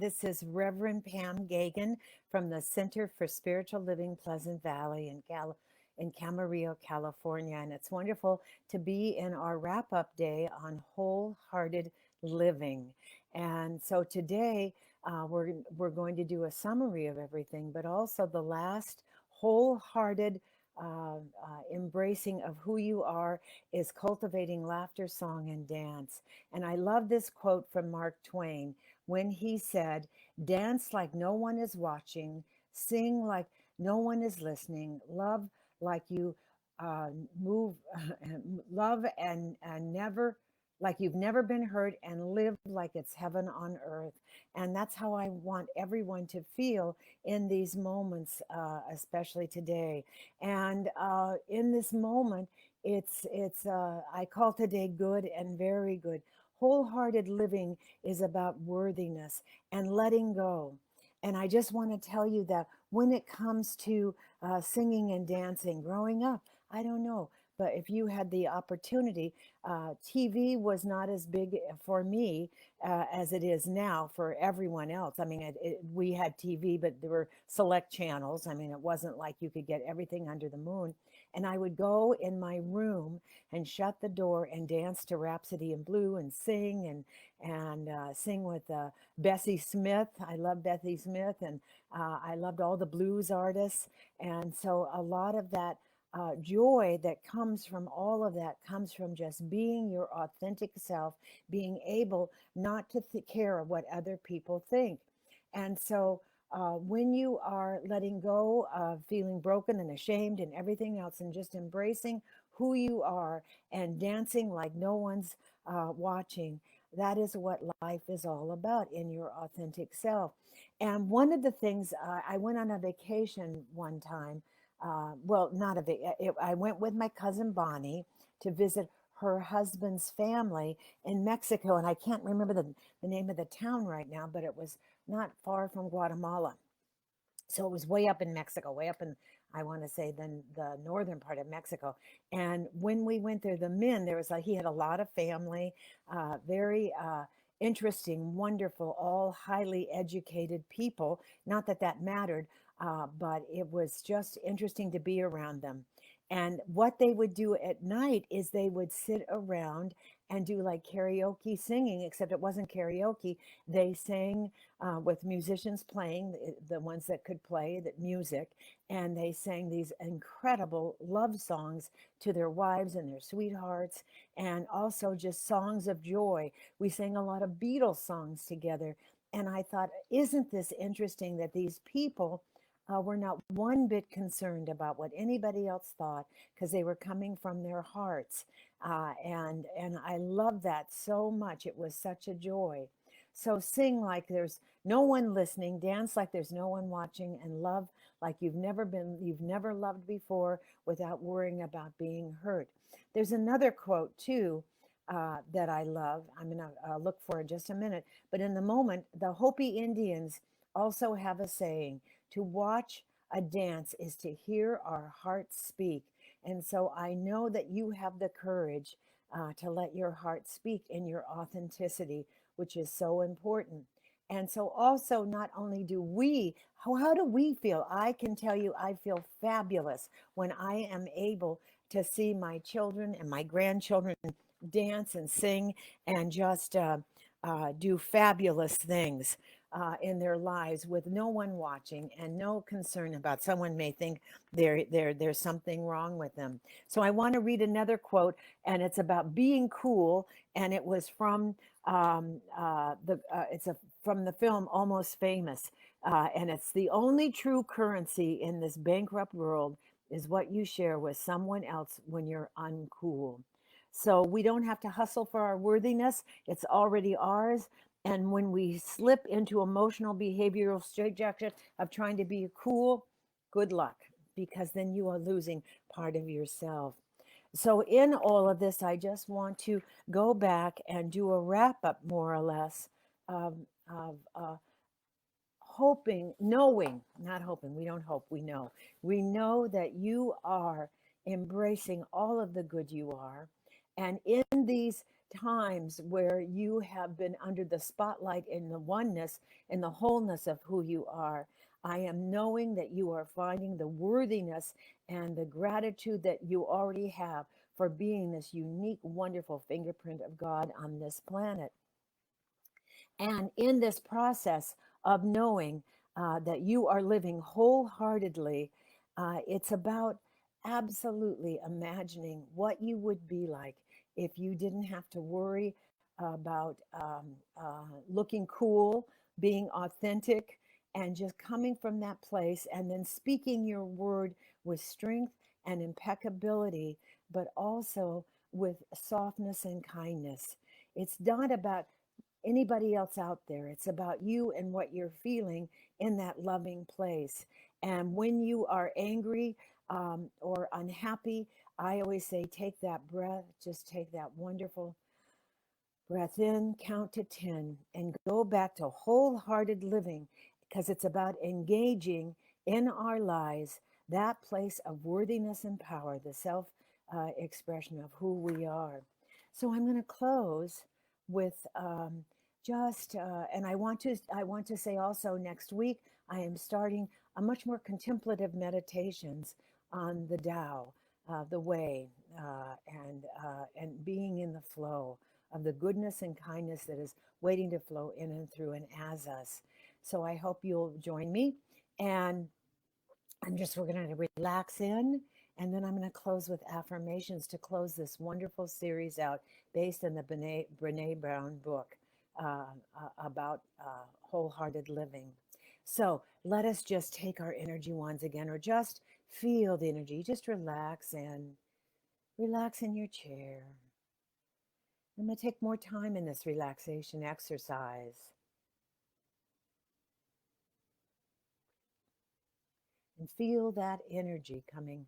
This is Reverend Pam Geagan from the Center for Spiritual Living Pleasant Valley in Camarillo, California. And it's wonderful to be in our wrap up day on wholehearted living. And so today we're going to do a summary of everything, but also the last wholehearted embracing of who you are is cultivating laughter, song, and dance. And I love this quote from Mark Twain when he said, "Dance like no one is watching, sing like no one is listening, love like you move, love and never." Like you've never been hurt, and live like it's heaven on earth. And that's how I want everyone to feel in these moments, especially today. And in this moment, it's I call today good and very good. Wholehearted living is about worthiness and letting go. And I just want to tell you that when it comes to singing and dancing, growing up, I don't know. But if you had the opportunity, TV was not as big for me as it is now for everyone else. I mean, we had TV, but there were select channels. I mean, it wasn't like you could get everything under the moon. And I would go in my room and shut the door and dance to Rhapsody in Blue and sing and sing with Bessie Smith. I love Bessie Smith, and I loved all the blues artists. And so a lot of that joy that comes from all of that comes from just being your authentic self, being able not to care what other people think. And so when you are letting go of feeling broken and ashamed and everything else, and just embracing who you are and dancing like no one's watching, that is what life is all about, in your authentic self. And one of the things, I went on a vacation one time. Well, not a I went with my cousin Bonnie to visit her husband's family in Mexico. And I can't remember the name of the town right now, but it was not far from Guatemala. So it was way up in Mexico, way up in, I want to say, the northern part of Mexico. And when we went there, the men, there was like, he had a lot of family, very interesting, wonderful, all highly educated people. Not that that mattered, but it was just interesting to be around them. And what they would do at night is they would sit around and do like karaoke singing, except it wasn't karaoke. They sang with musicians playing, the ones that could play the music, and they sang these incredible love songs to their wives and their sweethearts, and also just songs of joy. We sang a lot of Beatles songs together. And I thought, isn't this interesting that these people were not one bit concerned about what anybody else thought, because they were coming from their hearts. And I love that so much. It was such a joy. So sing like there's no one listening, dance like there's no one watching, and love like you've never loved before, without worrying about being hurt. There's another quote too that I love. I'm going to look for it just a minute. But in the moment, the Hopi Indians also have a saying: to watch a dance is to hear our hearts speak. And so I know that you have the courage to let your heart speak in your authenticity, which is so important. And so also, not only do we, how do we feel? I can tell you, I feel fabulous when I am able to see my children and my grandchildren dance and sing and just do fabulous things in their lives with no one watching and no concern about someone may think there's something wrong with them. So I want to read another quote, and it's about being cool, and it was from from the film Almost Famous, and it's: the only true currency in this bankrupt world is what you share with someone else when you're uncool. So we don't have to hustle for our worthiness. It's already ours. And when we slip into emotional behavioral straitjacket of trying to be cool, good luck, because then you are losing part of yourself. So in all of this, I just want to go back and do a wrap up, more or less, of hoping, knowing, not hoping, we don't hope, we know. We know that you are embracing all of the good you are. And in these times where you have been under the spotlight in the oneness and the wholeness of who you are. I am knowing that you are finding the worthiness and the gratitude that you already have for being this unique, wonderful fingerprint of God on this planet. And in this process of knowing that you are living wholeheartedly, it's about absolutely imagining what you would be like if you didn't have to worry about looking cool, being authentic, and just coming from that place and then speaking your word with strength and impeccability, but also with softness and kindness. It's not about anybody else out there. It's about you and what you're feeling in that loving place. And when you are angry or unhappy, I always say, take that breath, just take that wonderful breath in, count to 10, and go back to wholehearted living because it's about engaging in our lives that place of worthiness and power, the self expression of who we are. So I'm going to close with and I want to say also next week I am starting a much more contemplative meditations on the Tao, the way, and being in the flow of the goodness and kindness that is waiting to flow in and through and as us. So I hope you'll join me. And we're going to relax in. And then I'm going to close with affirmations to close this wonderful series out based on the Brene Brown book about wholehearted living. So let us just take our energy wands again, or just feel the energy. Just relax in your chair. I'm going to take more time in this relaxation exercise and feel that energy coming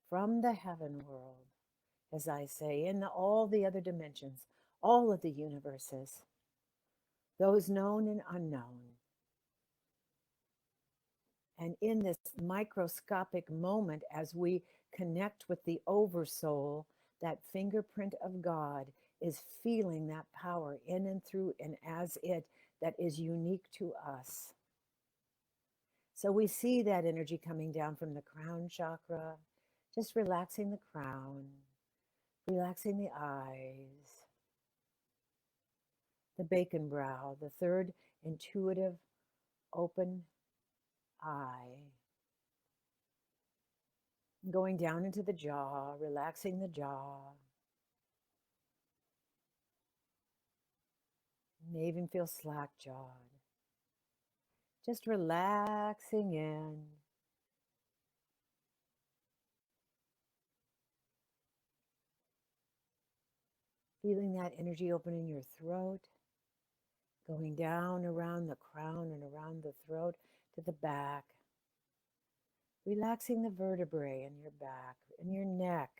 from the heaven world, as I say, in all the other dimensions, all of the universes, those known and unknown. And in this microscopic moment, as we connect with the oversoul, that fingerprint of God is feeling that power in and through and as it that is unique to us. So we see that energy coming down from the crown chakra, just relaxing the crown, relaxing the eyes, the bacon brow, the third intuitive open eye, going down into the jaw, relaxing the jaw. You may even feel slack jawed. Just relaxing in. Feeling that energy open in your throat, going down around the crown and around the throat to the back. Relaxing the vertebrae in your back, in your neck.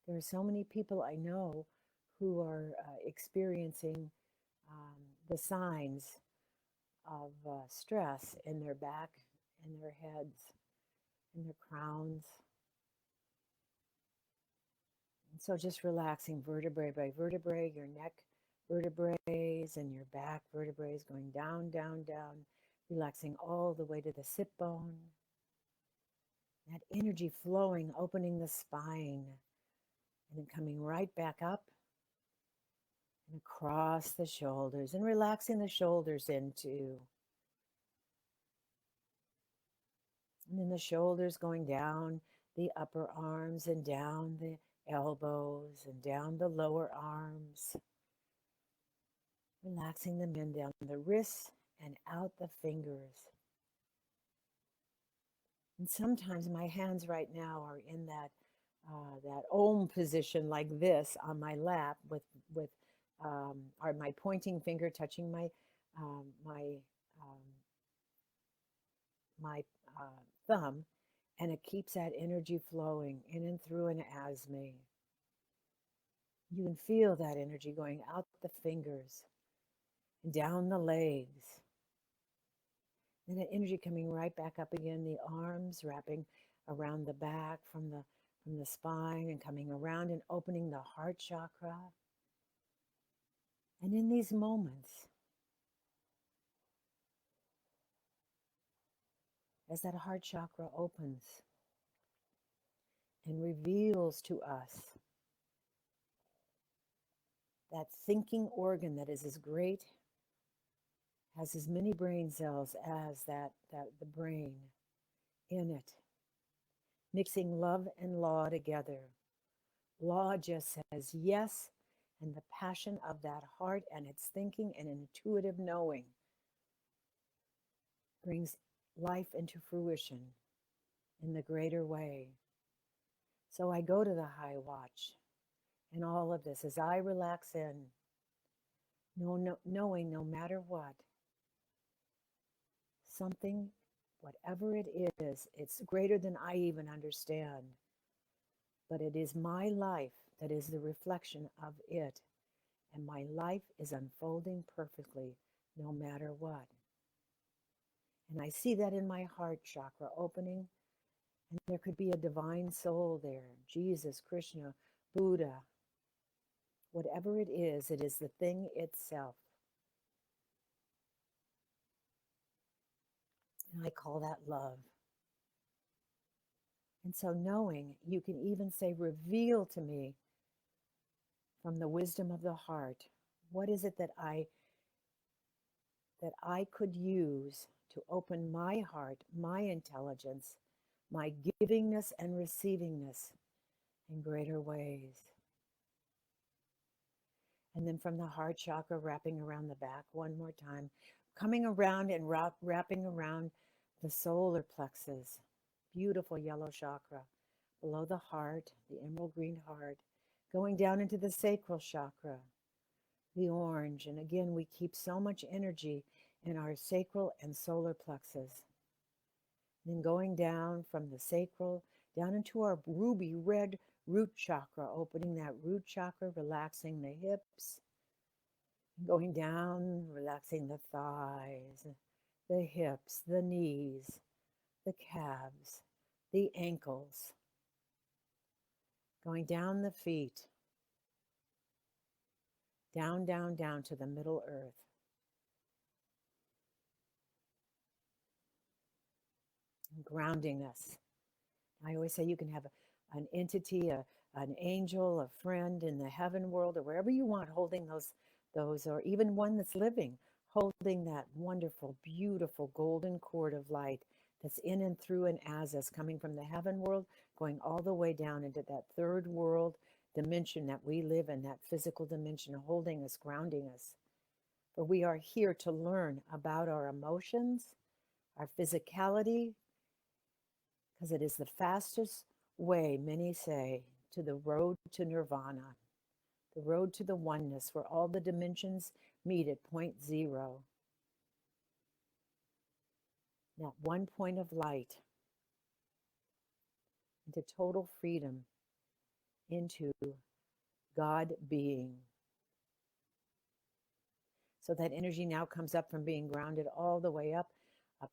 There are so many people I know who are experiencing the signs of stress in their back, in their heads, in their crowns. And so just relaxing vertebrae by vertebrae, your neck vertebrae and your back vertebrae going down, down, down, relaxing all the way to the sit bone. That energy flowing, opening the spine, and then coming right back up and across the shoulders and relaxing the shoulders into. And then the shoulders going down the upper arms and down the elbows and down the lower arms. Relaxing them in down the wrists and out the fingers. And sometimes my hands right now are in that Om position like this on my lap with or my pointing finger touching um, my um, my thumb, and it keeps that energy flowing in and through and as me. You can feel that energy going out the fingers and down the legs. And that energy coming right back up again, the arms wrapping around the back from the spine and coming around and opening the heart chakra. And in these moments, as that heart chakra opens and reveals to us that thinking organ that is as great, has as many brain cells as that the brain in it, mixing love and law together. Law just says yes, and the passion of that heart and its thinking and intuitive knowing brings life into fruition in the greater way. So I go to the high watch in all of this as I relax in, knowing no matter what, something, whatever it is, it's greater than I even understand. But it is my life that is the reflection of it. And my life is unfolding perfectly no matter what. And I see that in my heart chakra opening. And there could be a divine soul there, Jesus, Krishna, Buddha, whatever it is the thing itself. And I call that love. And so knowing, you can even say, reveal to me from the wisdom of the heart, what is it that I could use to open my heart, my intelligence, my givingness and receivingness in greater ways. And then from the heart chakra, wrapping around the back one more time, coming around and wrapping around the solar plexus, beautiful yellow chakra, below the heart, the emerald green heart, going down into the sacral chakra, the orange. And again, we keep so much energy in our sacral and solar plexus. And then going down from the sacral, down into our ruby red root chakra, opening that root chakra, relaxing the hips, going down, relaxing the thighs, the hips, the knees, the calves, the ankles, going down the feet, down, down, down to the middle earth. And grounding us. I always say you can have an entity, an angel, a friend in the heaven world, or wherever you want, holding those, or even one that's living, holding that wonderful, beautiful golden cord of light that's in and through and as us, coming from the heaven world, going all the way down into that third world dimension that we live in, that physical dimension, holding us, grounding us. For we are here to learn about our emotions, our physicality, because it is the fastest way, many say, to the road to nirvana, the road to the oneness where all the dimensions meet at point zero. That one point of light into total freedom, into God being. So that energy now comes up from being grounded all the way up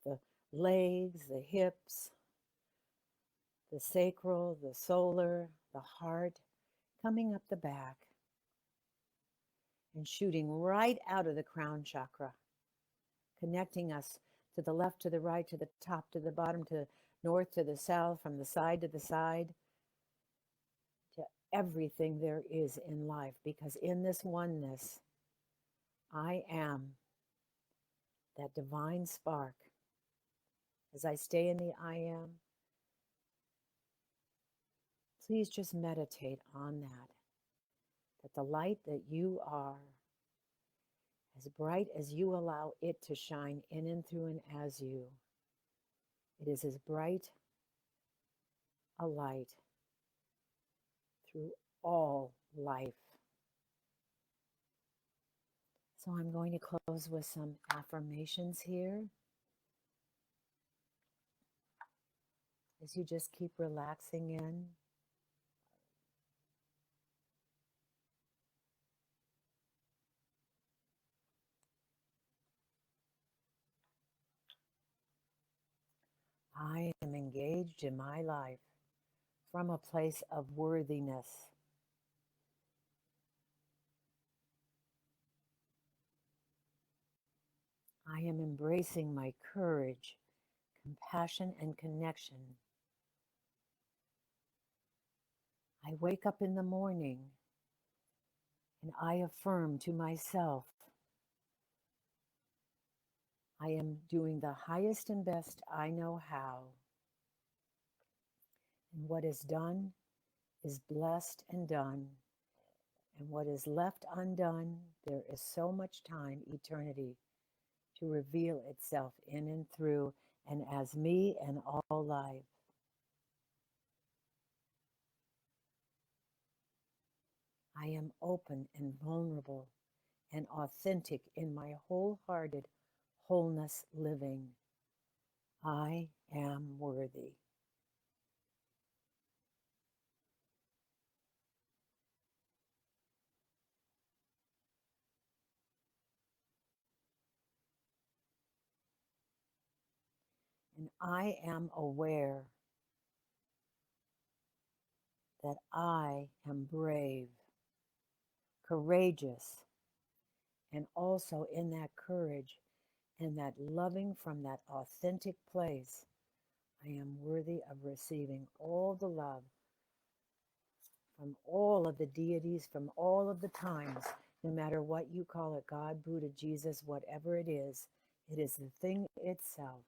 the legs, the hips, the sacral, the solar, the heart, coming up the back and shooting right out of the crown chakra, connecting us to the left, to the right, to the top, to the bottom, to the north, to the south, from the side to the side, to everything there is in life. Because in this oneness, I am that divine spark. As I stay in the I am, please just meditate on that the light that you are, as bright as you allow it to shine in and through and as you, it is as bright a light through all life. So I'm going to close with some affirmations here. As you just keep relaxing in. I am engaged in my life from a place of worthiness. I am embracing my courage, compassion, and connection. I wake up in the morning and I affirm to myself, I am doing the highest and best I know how. And what is done is blessed and done. And what is left undone, there is so much time, eternity, to reveal itself in and through and as me and all life. I am open and vulnerable and authentic in my wholehearted wholeness living. I am worthy. And I am aware that I am brave, courageous, and also in that courage and that loving from that authentic place, I am worthy of receiving all the love from all of the deities, from all of the times, no matter what you call it, God, Buddha, Jesus, whatever it is the thing itself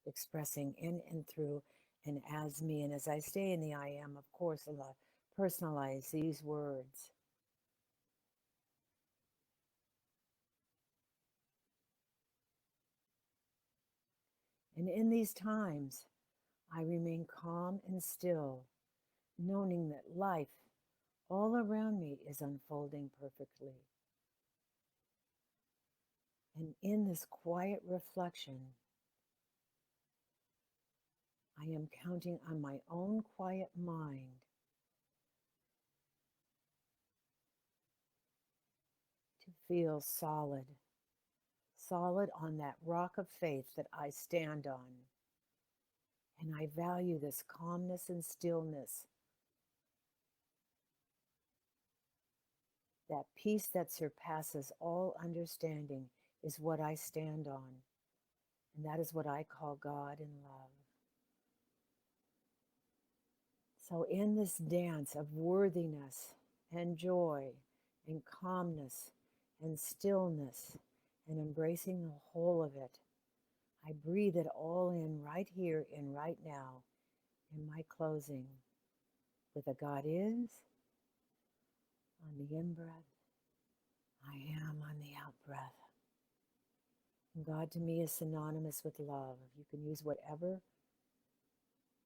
expressing in and through and as me. And as I stay in the I am, of course, a lot personalize these words. And in these times, I remain calm and still, knowing that life all around me is unfolding perfectly. And in this quiet reflection, I am counting on my own quiet mind to feel solid, solid on that rock of faith that I stand on. And I value this calmness and stillness, that peace that surpasses all understanding is what I stand on. And that is what I call God and love. So, in this dance of worthiness and joy and calmness and stillness and embracing the whole of it, I breathe it all in right here and right now in my closing with a God is on the in breath, I am on the out breath. And God to me is synonymous with love. You can use whatever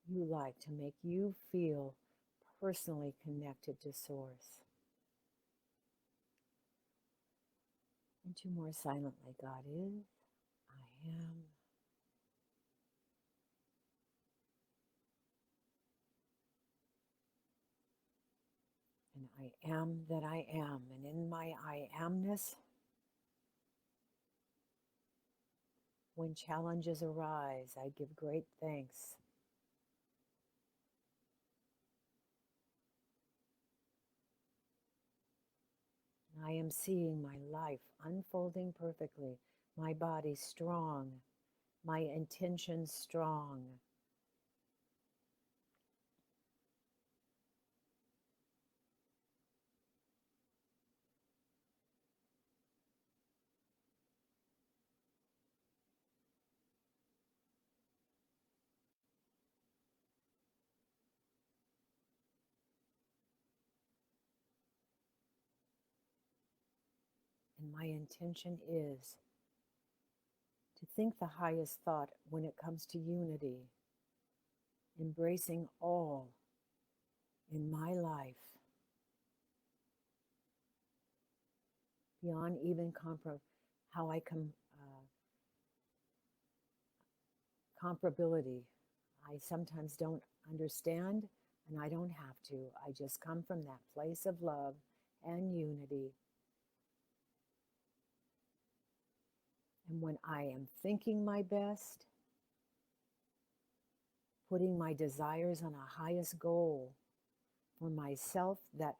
you like to make you feel personally connected to Source. And two more silently, God is, I am, and I am that I am. And in my I amness, when challenges arise, I give great thanks. I am seeing my life unfolding perfectly, my body strong, my intentions strong. And my intention is to think the highest thought when it comes to unity, embracing all in my life, beyond even how I come comparability. I sometimes don't understand, and I don't have to. I just come from that place of love and unity. And when I am thinking my best, putting my desires on a highest goal for myself that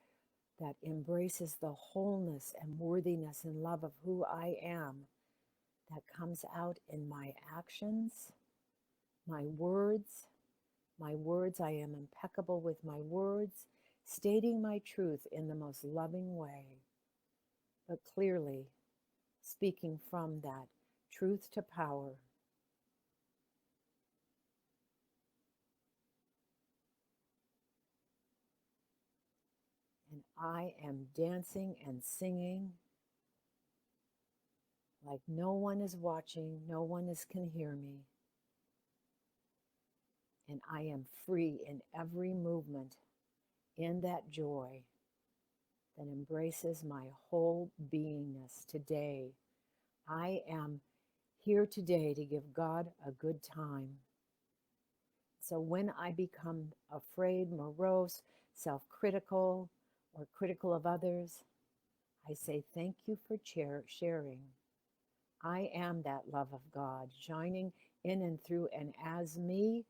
embraces the wholeness and worthiness and love of who I am, that comes out in my actions, my words. My words, I am impeccable with my words, stating my truth in the most loving way, but clearly speaking from that truth to power. And I am dancing and singing like no one is watching, no one can hear me. And I am free in every movement in that joy that embraces my whole beingness today. I am here today to give God a good time. So when I become afraid, morose, self critical, or critical of others, I say, thank you for sharing. I am that love of God shining in and through and as me,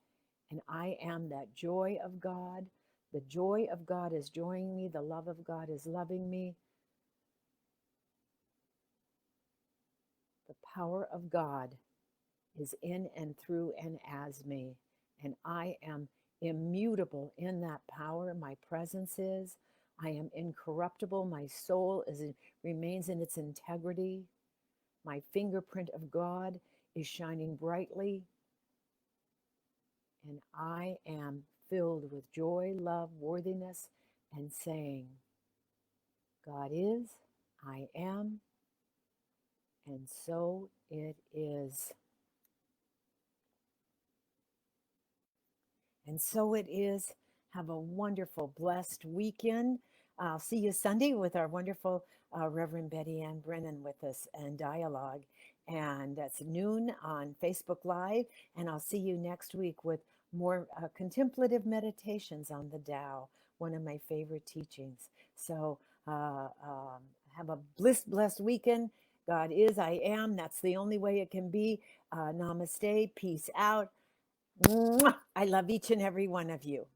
and I am that joy of God. The joy of God is joining me, the love of God is loving me. The power of God is in and through and as me, and I am immutable in that power. My presence is. I am incorruptible. My soul remains in its integrity. My fingerprint of God is shining brightly, and I am filled with joy, love, worthiness, and saying, God is, I am, and so it is. And so it is. Have a wonderful, blessed weekend. I'll see you Sunday with our wonderful Reverend Betty Ann Brennan with us and dialogue. And that's noon on Facebook Live. And I'll see you next week with more contemplative meditations on the Tao, one of my favorite teachings. So have a blessed weekend. God is, I am. That's the only way it can be. Namaste. Peace out. Mwah! I love each and every one of you.